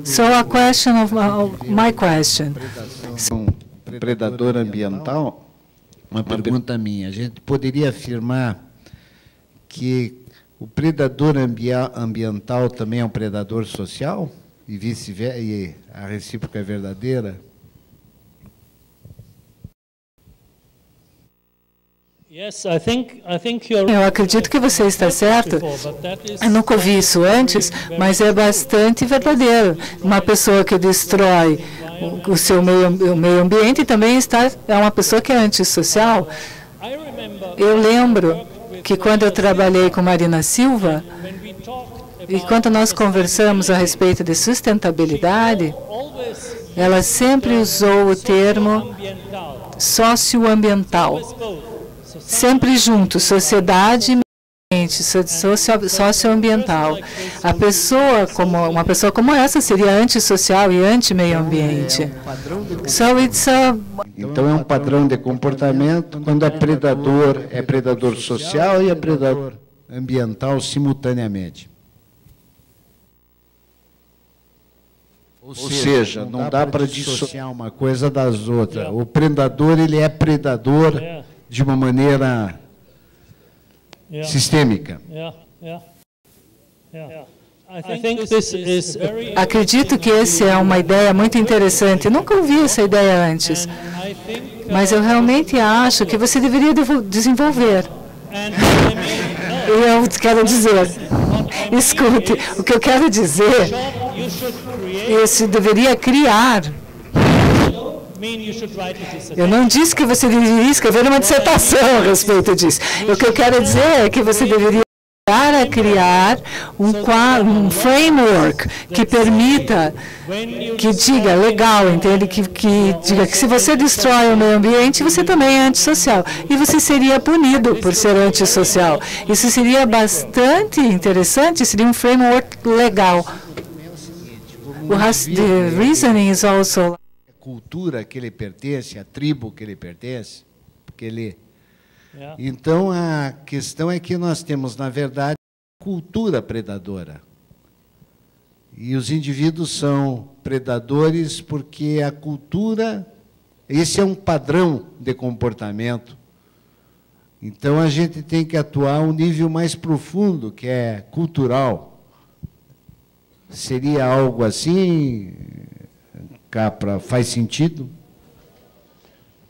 So a question of my question. Predador ambiental, uma pergunta minha. A gente poderia afirmar que o predador ambiental também é um predador social? E vice-versa, e a recíproca é verdadeira? Eu acredito que você está certo. Eu nunca ouvi isso antes, mas é bastante verdadeiro. Uma pessoa que destrói o seu meio ambiente também é uma pessoa que é antissocial. Eu lembro que quando eu trabalhei com Marina Silva, e quando nós conversamos a respeito de sustentabilidade, ela sempre usou o termo socioambiental. Sempre junto, sociedade e meio ambiente, socioambiental. Uma pessoa como essa seria antissocial e anti-meio ambiente. Então é um padrão de comportamento quando é predador social e é predador ambiental simultaneamente. Ou seja, não dá para dissociar uma coisa das outras. O predador, ele é predador de uma maneira sistêmica. Acredito que essa é uma ideia muito interessante. Nunca ouvi essa ideia antes, mas eu realmente acho que você deveria desenvolver. E eu quero dizer, escute, o que eu quero dizer, você deveria criar. Eu não disse que você deveria escrever uma dissertação a respeito disso. O que eu quero dizer é que você deveria criar um framework que permita, que diga, legal, entende? Que diga que se você destrói o meio ambiente, você também é antissocial. E você seria punido por ser antissocial. Isso seria bastante interessante, seria um framework legal. The reasoning is also... cultura que ele pertence, a tribo que ele pertence, porque ele... Então, a questão é que nós temos, na verdade, cultura predadora. E os indivíduos são predadores porque a cultura, esse é um padrão de comportamento. Então, a gente tem que atuar a um nível mais profundo, que é cultural. Seria algo assim... Capra, faz sentido?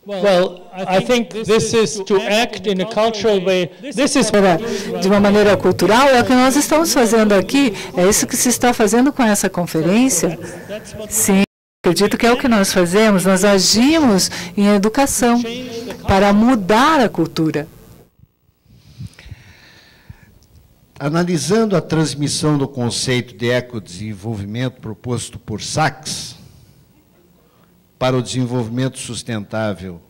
Well, I think this is to act in a cultural way. This is de uma maneira cultural, é o que nós estamos fazendo aqui. É isso que se está fazendo com essa conferência. Sim, acredito que é o que nós fazemos. Nós agimos em educação para mudar a cultura. Analisando a transmissão do conceito de ecodesenvolvimento proposto por Sachs para o desenvolvimento sustentável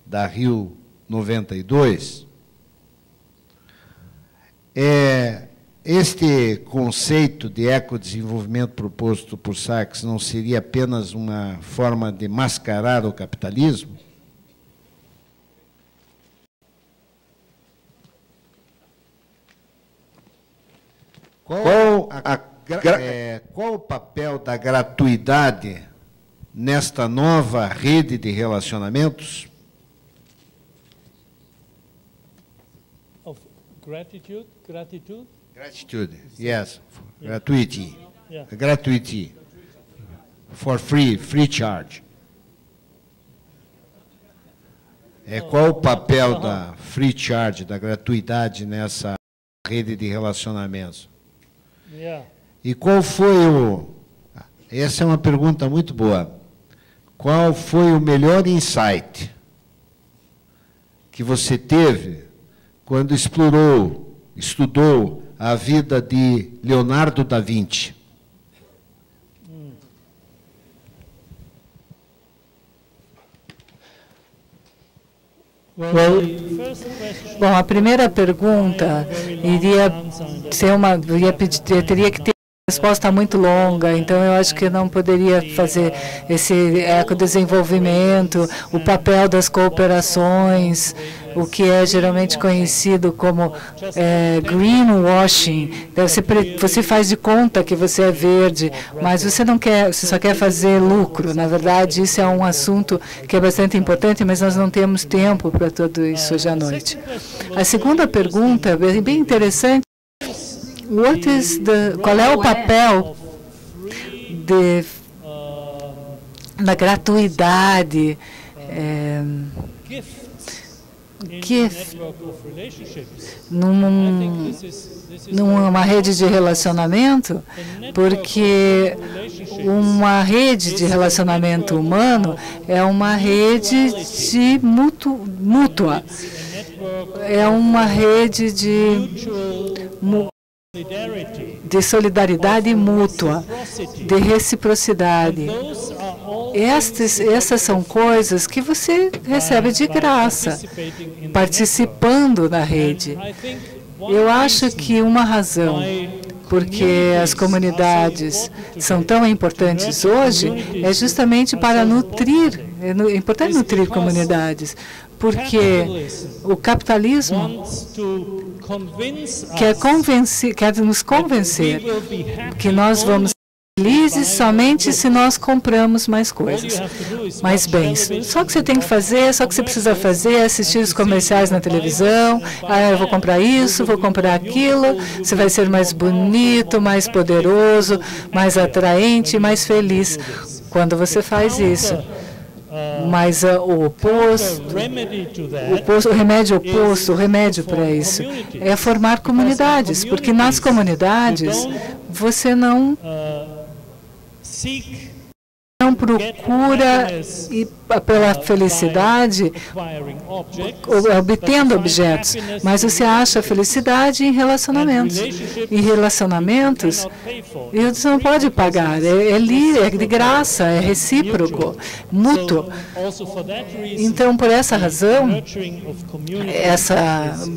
da Rio 92, este conceito de ecodesenvolvimento proposto por Sachs não seria apenas uma forma de mascarar o capitalismo? Qual o papel da gratuidade nesta nova rede de relacionamentos? Gratitude? Gratitude, yes. Gratuity. Gratuity. For free charge. Qual o papel da free charge, da gratuidade nessa rede de relacionamentos? E qual foi o... Essa é uma pergunta muito boa. Qual foi o melhor insight que você teve quando estudou a vida de Leonardo da Vinci? Bom, a primeira pergunta teria que ter resposta muito longa, então eu acho que não poderia fazer esse ecodesenvolvimento, o papel das cooperações, o que é geralmente conhecido como greenwashing. Você faz de conta que você é verde, mas você não quer, você só quer fazer lucro. Na verdade, isso é um assunto que é bastante importante, mas nós não temos tempo para tudo isso hoje à noite. A segunda pergunta é bem interessante. Qual é o papel da gratuidade, numa rede de relacionamento? Porque uma rede de relacionamento humano é uma rede de mútua, é uma rede de solidariedade mútua, de reciprocidade. Essas são coisas que você recebe de graça, participando da rede. Eu acho que uma razão porque as comunidades são tão importantes hoje é justamente para nutrir, é importante nutrir comunidades, porque o capitalismo quer nos convencer que nós vamos ser felizes somente se nós compramos mais coisas, mais bens. Só que você tem que fazer, só que você precisa fazer é assistir os comerciais na televisão. Eu vou comprar isso, vou comprar aquilo. Você vai ser mais bonito, mais poderoso, mais atraente, mais feliz quando você faz isso. Mas o remédio oposto, o remédio para isso é formar comunidades, porque nas comunidades você não procura pela felicidade obtendo objetos, mas você acha felicidade em relacionamentos. Em relacionamentos, você não pode pagar, é de graça, é recíproco, mútuo. Então, por essa razão,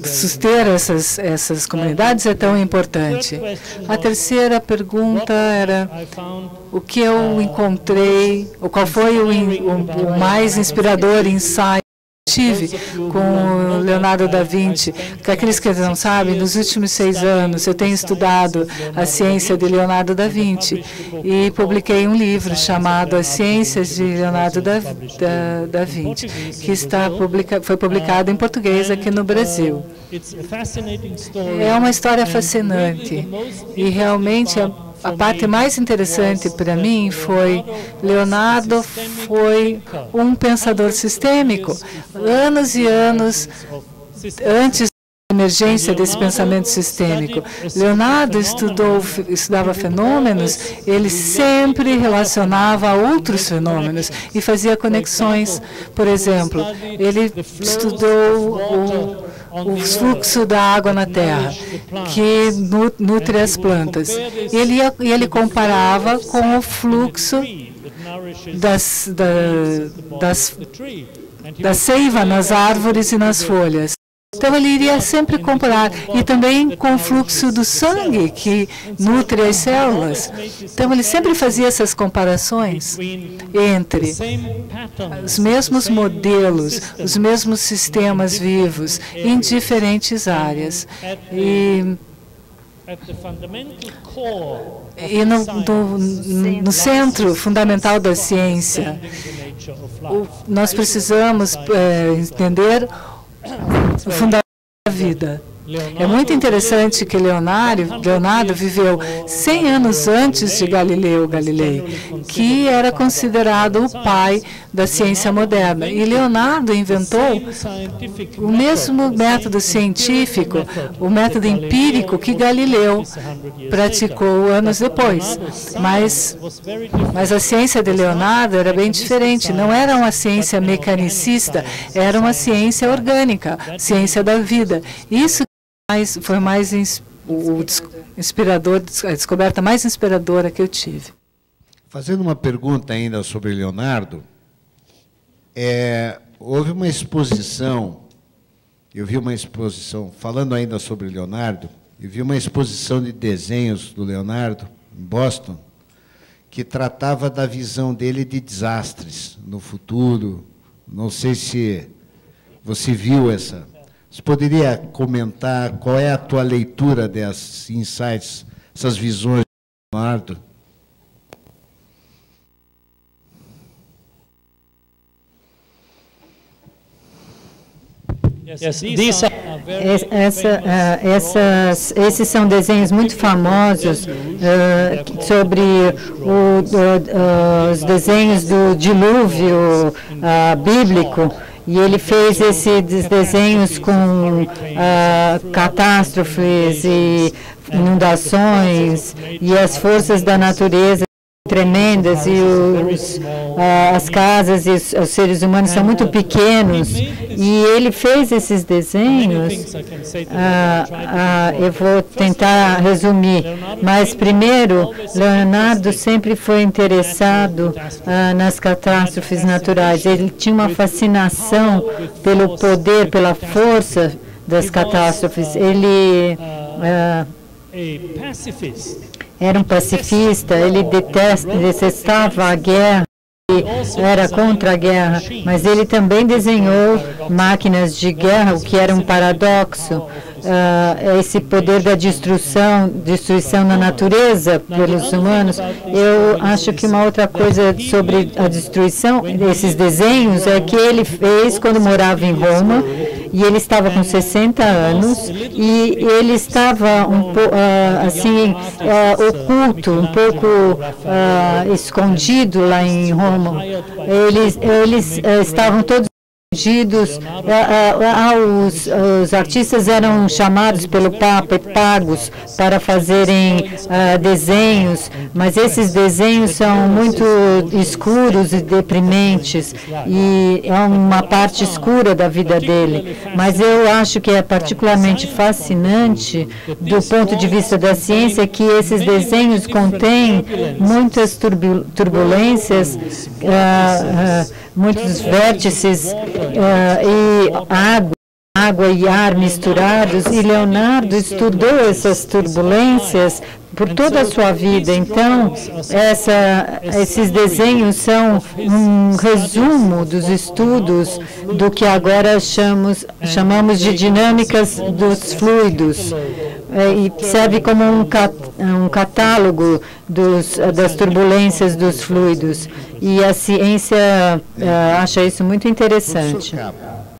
suster essas comunidades é tão importante. A terceira pergunta era o que eu encontrei, ou qual foi o mais inspirador insight que tive com o Leonardo da Vinci. Para aqueles que não sabem, nos últimos 6 anos eu tenho estudado a ciência de Leonardo da Vinci e publiquei um livro chamado As Ciências de Leonardo da Vinci, que foi publicado em português aqui no Brasil. É uma história fascinante e realmente a parte mais interessante para mim foi Leonardo foi um pensador sistêmico. Anos e anos antes da emergência desse pensamento sistêmico, Leonardo estudava fenômenos, ele sempre relacionava a outros fenômenos e fazia conexões. Por exemplo, ele estudou o fluxo da água na terra, que nutre as plantas. E ele comparava com o fluxo da seiva nas árvores e nas folhas. Então, ele iria sempre comparar, e também com o fluxo do sangue, que nutre as células. Então, ele sempre fazia essas comparações entre os mesmos modelos, os mesmos sistemas vivos, em diferentes áreas. E no centro fundamental da ciência, nós precisamos entender o fundamento da vida. É muito interessante que Leonardo viveu 100 anos antes de Galileu Galilei, que era considerado o pai da ciência moderna. E Leonardo inventou o mesmo método científico, o método empírico que Galileu praticou anos depois. Mas a ciência de Leonardo era bem diferente. Não era uma ciência mecanicista, era uma ciência orgânica, ciência da vida. Isso foi mais inspirador, a descoberta mais inspiradora que eu tive. Fazendo uma pergunta ainda sobre Leonardo, houve uma exposição, eu vi uma exposição, falando ainda sobre Leonardo, eu vi uma exposição de desenhos do Leonardo em Boston, que tratava da visão dele de desastres no futuro. Não sei se você viu essa. Você poderia comentar qual é a tua leitura desses insights, essas visões do Leonardo? Esses são desenhos muito famosos sobre os desenhos do dilúvio bíblico. E ele fez esses desenhos com catástrofes e inundações e as forças da natureza tremendas, e as casas e os seres humanos são muito pequenos, e ele fez esses desenhos. Eu vou tentar resumir, mas primeiro, Leonardo sempre foi interessado nas catástrofes naturais. Ele tinha uma fascinação pelo poder, pela força das catástrofes. Ele era um pacifista, ele detestava a guerra, era contra a guerra, mas ele também desenhou máquinas de guerra, o que era um paradoxo. Esse poder da destruição na natureza pelos humanos. Eu acho que uma outra coisa sobre a destruição desses desenhos é que ele fez quando morava em Roma, e ele estava com 60 anos, e ele estava assim, oculto, um pouco escondido lá em Roma. Eles estavam todos escondidos. Os artistas eram chamados pelo Papa e pagos para fazerem desenhos, mas esses desenhos são muito escuros e deprimentes, e é uma parte escura da vida dele. Mas eu acho que é particularmente fascinante, do ponto de vista da ciência, que esses desenhos contêm muitas turbulências, muitos vértices e água e ar misturados, e Leonardo estudou essas turbulências por toda a sua vida. Então, esses desenhos são um resumo dos estudos do que agora chamamos de dinâmicas dos fluidos, e serve como um catálogo das turbulências dos fluidos. E a ciência acha isso muito interessante.